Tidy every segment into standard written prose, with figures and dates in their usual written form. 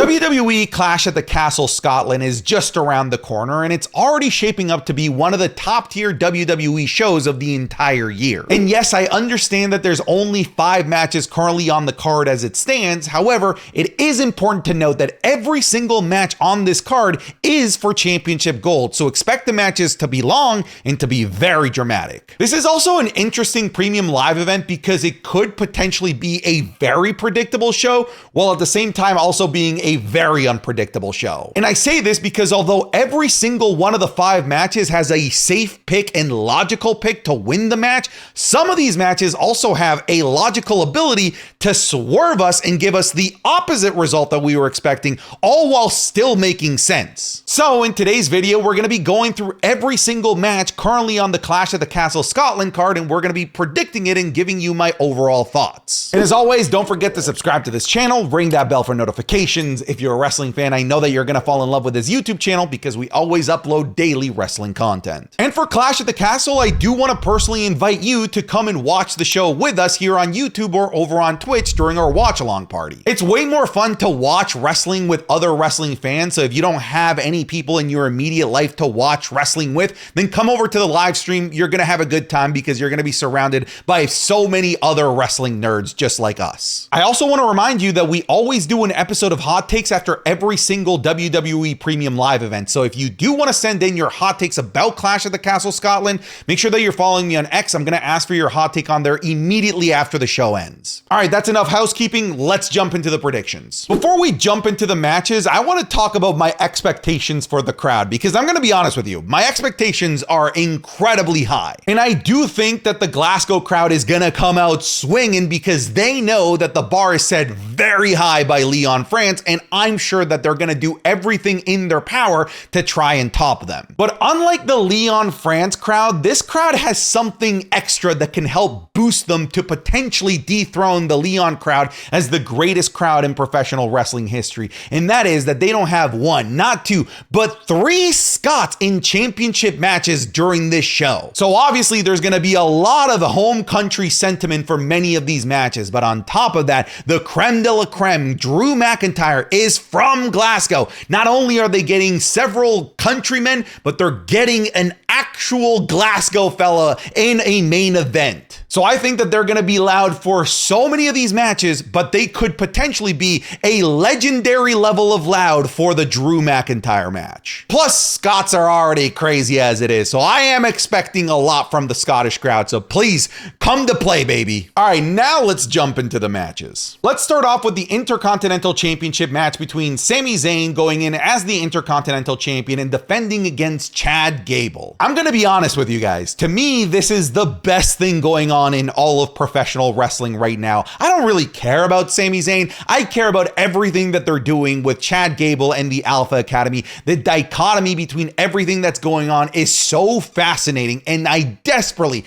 WWE Clash at the Castle Scotland is just around the corner, and it's already shaping up to be one of the top tier WWE shows of the entire year. And yes, I understand that there's only 5 matches currently on the card as it stands. However, it is important to note that every single match on this card is for championship gold, so expect the matches to be long and to be very dramatic. This is also an interesting premium live event because it could potentially be a very predictable show, while at the same time also being a very unpredictable show. And I say this because although every single one of the 5 matches has a safe pick and logical pick to win the match, some of these matches also have a logical ability to swerve us and give us the opposite result that we were expecting, all while still making sense. So in today's video, we're going to be going through every single match currently on the Clash at the Castle Scotland card, and we're going to be predicting it and giving you my overall thoughts. And as always, don't forget to subscribe to this channel, ring that bell for notifications. If you're a wrestling fan, I know that you're going to fall in love with this YouTube channel because we always upload daily wrestling content. And for Clash at the Castle, I do want to personally invite you to come and watch the show with us here on YouTube or over on Twitch during our watch along party. It's way more fun to watch wrestling with other wrestling fans, so if you don't have any people in your immediate life to watch wrestling with, then come over to the live stream. You're going to have a good time because you're going to be surrounded by so many other wrestling nerds just like us. I also want to remind you that we always do an episode of Hot Takes after every single WWE Premium Live event. So if you do want to send in your hot takes about Clash at the Castle Scotland, make sure that you're following me on X. I'm going to ask for your hot take on there immediately after the show ends. All right, that's enough housekeeping. Let's jump into the predictions. Before we jump into the matches, I want to talk about my expectations for the crowd because I'm going to be honest with you, my expectations are incredibly high. And I do think that the Glasgow crowd is going to come out swinging because they know that the bar is set very high by Leon France, and I'm sure that they're going to do everything in their power to try and top them. But unlike the Leon France crowd, this crowd has something extra that can help boost them to potentially dethrone the Leon crowd as the greatest crowd in professional wrestling history. And that is that they don't have 1, not 2, but 3 Scots in championship matches during this show. So obviously there's going to be a lot of home country sentiment for many of these matches. But on top of that, the creme de la creme, Drew McIntyre, is from Glasgow. Not only are they getting several countrymen, but they're getting an actual Glasgow fella in a main event. So I think that they're going to be loud for so many of these matches, but they could potentially be a legendary level of loud for the Drew McIntyre match. Plus, Scots are already crazy as it is, so I am expecting a lot from the Scottish crowd, so please come to play, baby. All right, now let's jump into the matches. Let's start off with the Intercontinental Championship match between Sami Zayn going in as the Intercontinental Champion and defending against Chad Gable. I'm going to be honest with you guys. To me, this is the best thing going on in all of professional wrestling right now. I don't really care about Sami Zayn. I care about everything that they're doing with Chad Gable and the Alpha Academy. The dichotomy between everything that's going on is so fascinating, and I desperately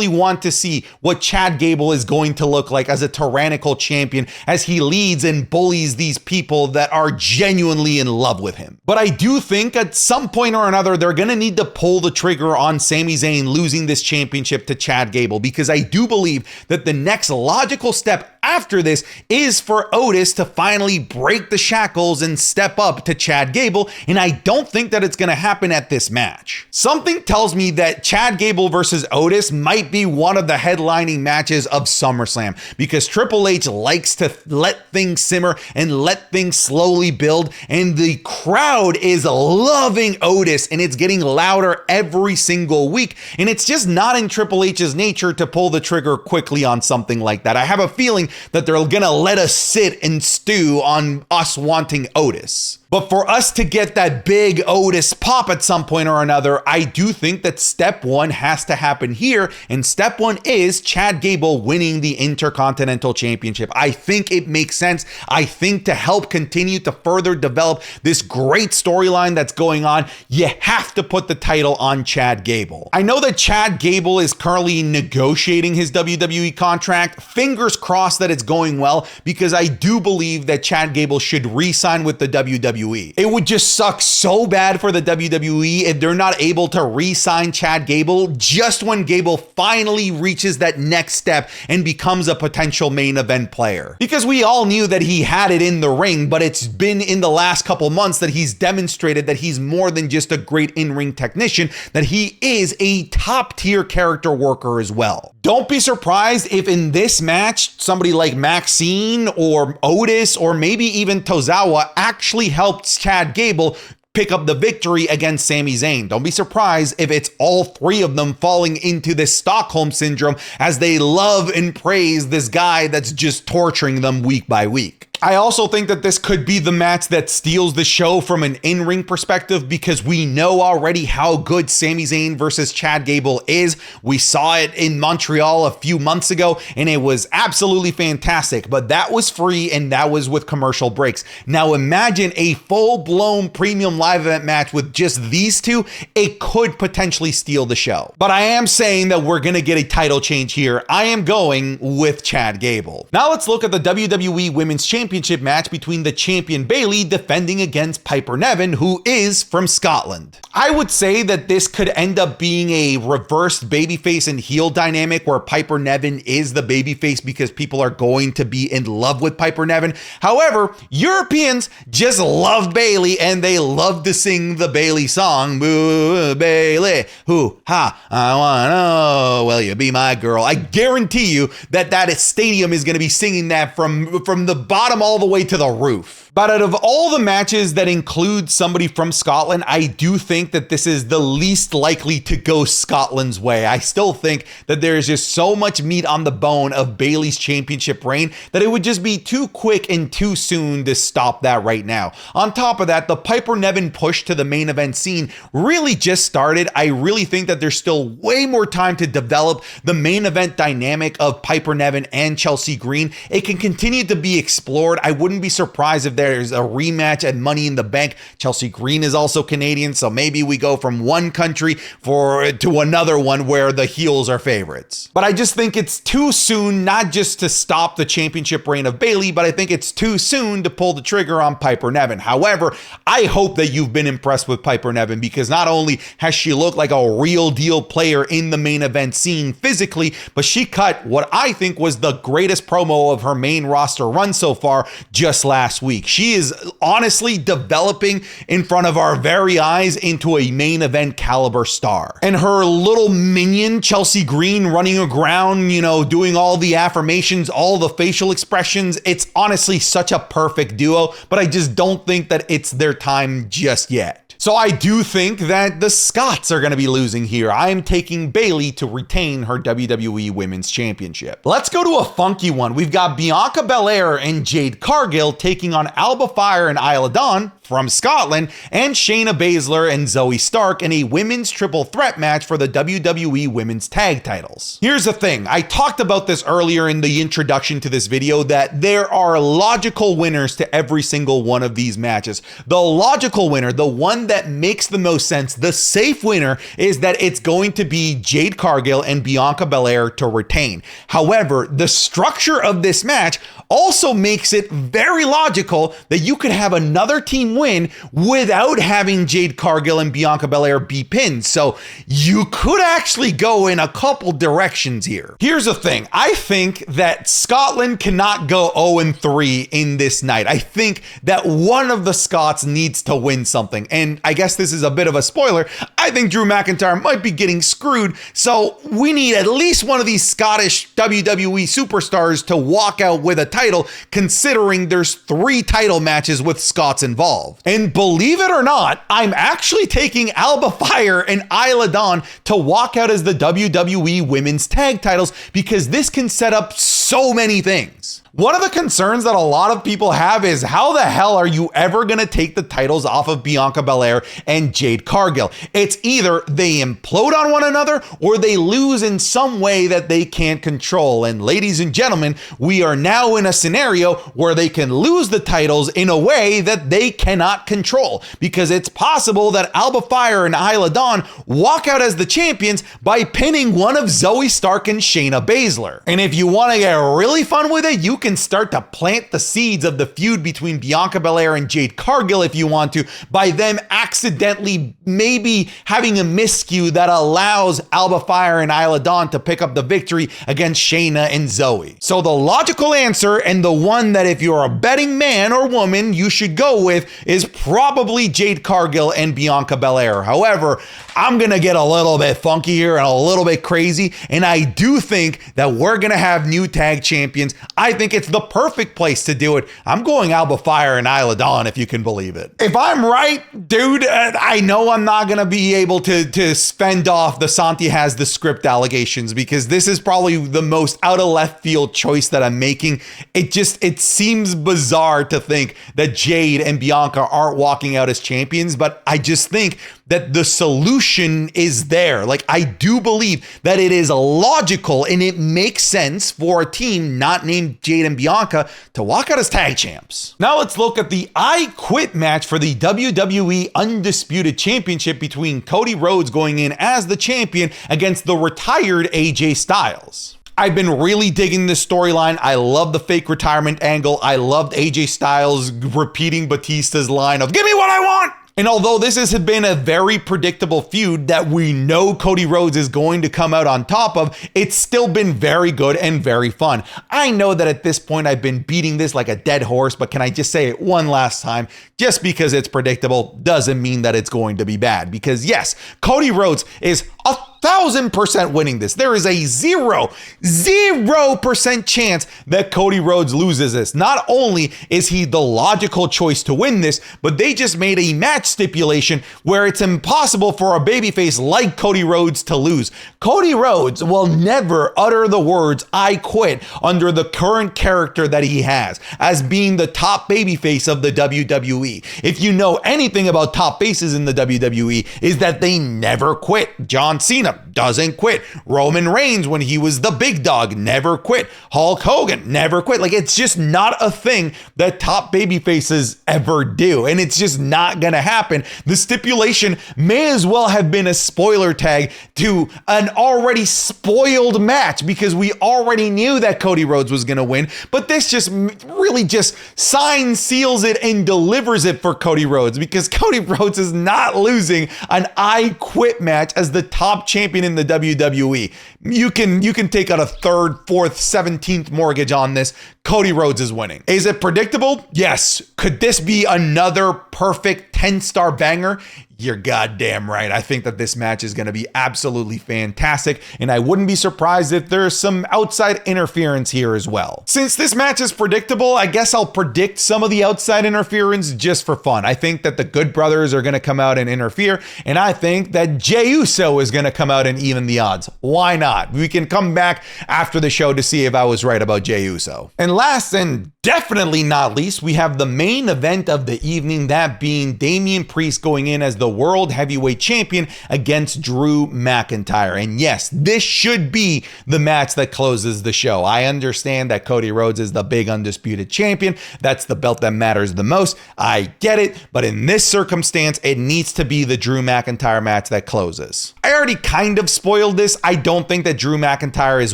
want to see what Chad Gable is going to look like as a tyrannical champion as he leads and bullies these people that are genuinely in love with him. But I do think at some point or another, they're going to need to pull the trigger on Sami Zayn losing this championship to Chad Gable, because I do believe that the next logical step after this is for Otis to finally break the shackles and step up to Chad Gable, and I don't think that it's going to happen at this match. Something tells me that Chad Gable versus Otis might be one of the headlining matches of SummerSlam, because Triple H likes to let things simmer and let things slowly build, and the crowd is loving Otis, and it's getting louder every single week, and it's just not in Triple H's nature to pull the trigger quickly on something like that. I have a feeling that they're gonna let us sit and stew on us wanting Otis. But for us to get that big Otis pop at some point or another, I do think that step 1 has to happen here. And step 1 is Chad Gable winning the Intercontinental Championship. I think it makes sense. I think to help continue to further develop this great storyline that's going on, you have to put the title on Chad Gable. I know that Chad Gable is currently negotiating his WWE contract. Fingers crossed that it's it's going well because I do believe that Chad Gable should re-sign with the WWE. It would just suck so bad for the WWE if they're not able to re-sign Chad Gable just when Gable finally reaches that next step and becomes a potential main event player. Because we all knew that he had it in the ring, but it's been in the last couple months that he's demonstrated that he's more than just a great in-ring technician, that he is a top-tier character worker as well. Don't be surprised if in this match, somebody like Maxine or Otis or maybe even Tozawa actually helped Chad Gable pick up the victory against Sami Zayn. Don't be surprised if it's all three of them falling into this Stockholm syndrome as they love and praise this guy that's just torturing them week by week. I also think that this could be the match that steals the show from an in-ring perspective because we know already how good Sami Zayn versus Chad Gable is. We saw it in Montreal a few months ago and it was absolutely fantastic, but that was free and that was with commercial breaks. Now imagine a full-blown premium live event match with just these two. It could potentially steal the show. But I am saying that we're gonna get a title change here. I am going with Chad Gable. Now let's look at the WWE Women's Championship match between the champion Bayley defending against Piper Niven, who is from Scotland. I would say that this could end up being a reversed babyface and heel dynamic where Piper Niven is the babyface because people are going to be in love with Piper Niven. However, Europeans just love Bayley and they love to sing the Bayley song. Boo, Bayley, hoo, ha, I wanna know, will you be my girl? I guarantee you that stadium is going to be singing that from the bottom all the way to the roof. But out of all the matches that include somebody from Scotland, I do think that this is the least likely to go Scotland's way. I still think that there is just so much meat on the bone of Bayley's championship reign that it would just be too quick and too soon to stop that right now. On top of that, the Piper Niven push to the main event scene really just started. I really think that there's still way more time to develop the main event dynamic of Piper Niven and Chelsea Green. It can continue to be explored. I wouldn't be surprised if there's a rematch at Money in the Bank. Chelsea Green is also Canadian, so maybe we go from one country to another one where the heels are favorites. But I just think it's too soon, not just to stop the championship reign of Bayley, but I think it's too soon to pull the trigger on Piper Niven. However, I hope that you've been impressed with Piper Niven because not only has she looked like a real deal player in the main event scene physically, but she cut what I think was the greatest promo of her main roster run so far just last week. She is honestly developing in front of our very eyes into a main event caliber star. And her little minion, Chelsea Green, running around, doing all the affirmations, all the facial expressions, it's honestly such a perfect duo, but I just don't think that it's their time just yet. So I do think that the Scots are going to be losing here. I am taking Bayley to retain her WWE Women's Championship. Let's go to a funky one. We've got Bianca Belair and Jade Cargill taking on Alba Fyre and Isla Dawn from Scotland, and Shayna Baszler and Zoe Stark in a women's triple threat match for the WWE Women's Tag Titles. Here's the thing, I talked about this earlier in the introduction to this video that there are logical winners to every single one of these matches. The logical winner, the one that makes the most sense, the safe winner, is that it's going to be Jade Cargill and Bianca Belair to retain. However, the structure of this match also makes it very logical that you could have another team win without having Jade Cargill and Bianca Belair be pinned. So you could actually go in a couple directions here. Here's the thing. I think that Scotland cannot go 0-3 in this night. I think that one of the Scots needs to win something. And I guess this is a bit of a spoiler. I think Drew McIntyre might be getting screwed. So we need at least one of these Scottish WWE superstars to walk out with a title, considering there's 3 title matches with Scots involved. And believe it or not, I'm actually taking Alba Fyre and Isla Dawn to walk out as the WWE Women's Tag Titles because this can set up so many things. One of the concerns that a lot of people have is how the hell are you ever going to take the titles off of Bianca Belair and Jade Cargill? It's either they implode on one another or they lose in some way that they can't control. And ladies and gentlemen, we are now in a scenario where they can lose the titles in a way that they cannot control, because it's possible that Alba Fyre and Isla Dawn walk out as the champions by pinning one of Zoe Stark and Shayna Baszler. And if you want to get really fun with it, you can start to plant the seeds of the feud between Bianca Belair and Jade Cargill if you want to, by them accidentally maybe having a miscue that allows Alba Fire and Isla Dawn to pick up the victory against Shayna and Zoe. So the logical answer, and the one that if you're a betting man or woman you should go with, is probably Jade Cargill and Bianca Belair. However, I'm gonna get a little bit funky here and a little bit crazy, and I do think that we're gonna have new tag champions. I think it's the perfect place to do it. I'm going Alba Fire and Isla Dawn, if you can believe it. If I'm right, dude, I know I'm not gonna be able to fend off the Santi has the script allegations, because this is probably the most out of left field choice that I'm making. It seems bizarre to think that Jade and Bianca aren't walking out as champions, but I just think that the solution is there. Like, I do believe that it is logical and it makes sense for a team not named Jade and Bianca to walk out as tag champs. Now let's look at the I Quit match for the WWE Undisputed Championship between Cody Rhodes going in as the champion against the retired AJ Styles. I've been really digging this storyline. I love the fake retirement angle. I loved AJ Styles repeating Batista's line of "Give me what I want." And although this has been a very predictable feud that we know Cody Rhodes is going to come out on top of, it's still been very good and very fun. I know that at this point I've been beating this like a dead horse, but can I just say it one last time? Just because it's predictable doesn't mean that it's going to be bad. Because yes, Cody Rhodes is 1,000% winning this. There is a 0% chance that Cody Rhodes loses this. Not only is he the logical choice to win this, but they just made a match stipulation where it's impossible for a babyface like Cody Rhodes to lose. Cody Rhodes will never utter the words "I quit" under the current character that he has as being the top babyface of the WWE. If you know anything about top faces in the WWE, is that they never quit. John Cena doesn't quit. Roman Reigns, when he was the big dog, never quit. Hulk Hogan never quit. Like, it's just not a thing that top babyfaces ever do, and it's just not gonna happen. The stipulation may as well have been a spoiler tag to an already spoiled match, because we already knew that Cody Rhodes was gonna win, but this just really just signs, seals it, and delivers it for Cody Rhodes, because Cody Rhodes is not losing an I Quit match as the top champion in the WWE. You can take out a 3rd, 4th, 17th mortgage on this. Cody Rhodes is winning. Is it predictable? Yes. Could this be another perfect 10-star banger? You're goddamn right. I think that this match is going to be absolutely fantastic, and I wouldn't be surprised if there's some outside interference here as well. Since this match is predictable, I guess I'll predict some of the outside interference just for fun. I think that the Good Brothers are going to come out and interfere, and I think that Jey Uso is going to come out and even the odds. Why not? We can come back after the show to see if I was right about Jey Uso. And last and definitely not least, we have the main event of the evening, that being Damian Priest going in as the World Heavyweight Champion against Drew McIntyre. And yes, this should be the match that closes the show. I understand that Cody Rhodes is the big undisputed champion. That's the belt that matters the most. I get it. But in this circumstance, it needs to be the Drew McIntyre match that closes. I already kind of spoiled this. I don't think that Drew McIntyre is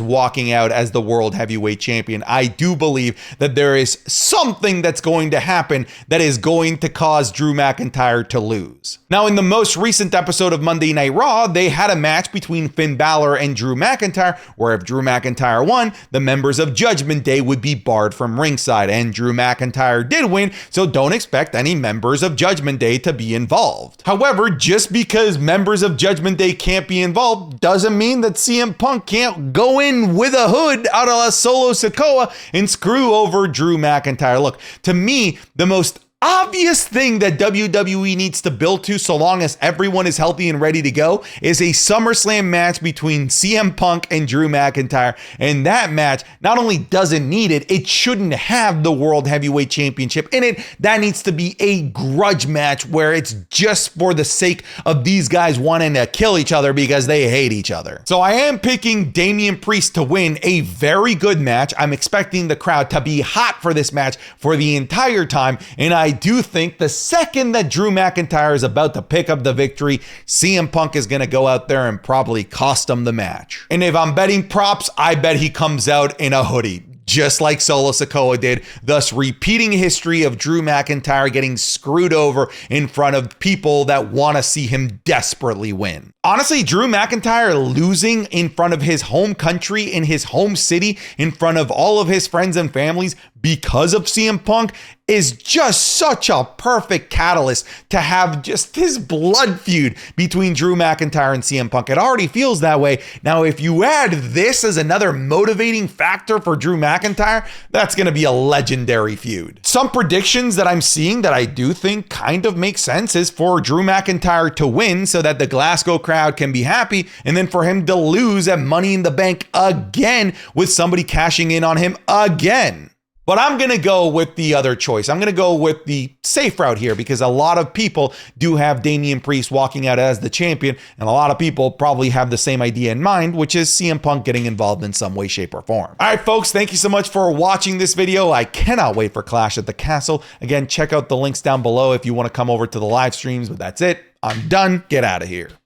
walking out as the World Heavyweight Champion. I do believe that there is something that's going to happen that is going to cause Drew McIntyre to lose. Now, in the most recent episode of Monday Night Raw, they had a match between Finn Balor and Drew McIntyre, where if Drew McIntyre won, the members of Judgment Day would be barred from ringside, and Drew McIntyre did win, so don't expect any members of Judgment Day to be involved. However, just because members of Judgment Day can't be involved doesn't mean that CM Punk can't go in with a hood out of a Solo Sikoa and screw over Drew McIntyre. Look, to me, the most obvious thing that WWE needs to build to, so long as everyone is healthy and ready to go, is a SummerSlam match between CM Punk and Drew McIntyre. And that match not only doesn't need it, it shouldn't have the World Heavyweight Championship in it. That needs to be a grudge match where it's just for the sake of these guys wanting to kill each other because they hate each other. So I am picking Damian Priest to win a very good match. I'm expecting the crowd to be hot for this match for the entire time, and I do think the second that Drew McIntyre is about to pick up the victory, CM Punk is going to go out there and probably cost him the match. And if I'm betting props, I bet he comes out in a hoodie. just like Solo Sikoa did, thus repeating history of Drew McIntyre getting screwed over in front of people that want to see him desperately win. Honestly, Drew McIntyre losing in front of his home country, in his home city, in front of all of his friends and families because of CM Punk is just such a perfect catalyst to have just this blood feud between Drew McIntyre and CM Punk. It already feels that way. Now, if you add this as another motivating factor for Drew McIntyre, that's going to be a legendary feud. Some predictions that I'm seeing that I do think kind of make sense is for Drew McIntyre to win so that the Glasgow crowd can be happy, and then for him to lose at Money in the Bank again with somebody cashing in on him again. But I'm going to go with the other choice. I'm going to go with the safe route here because a lot of people do have Damian Priest walking out as the champion, and a lot of people probably have the same idea in mind, which is CM Punk getting involved in some way, shape, or form. All right, folks, thank you so much for watching this video. I cannot wait for Clash at the Castle. Again, check out the links down below if you want to come over to the live streams, but that's it. I'm done. Get out of here.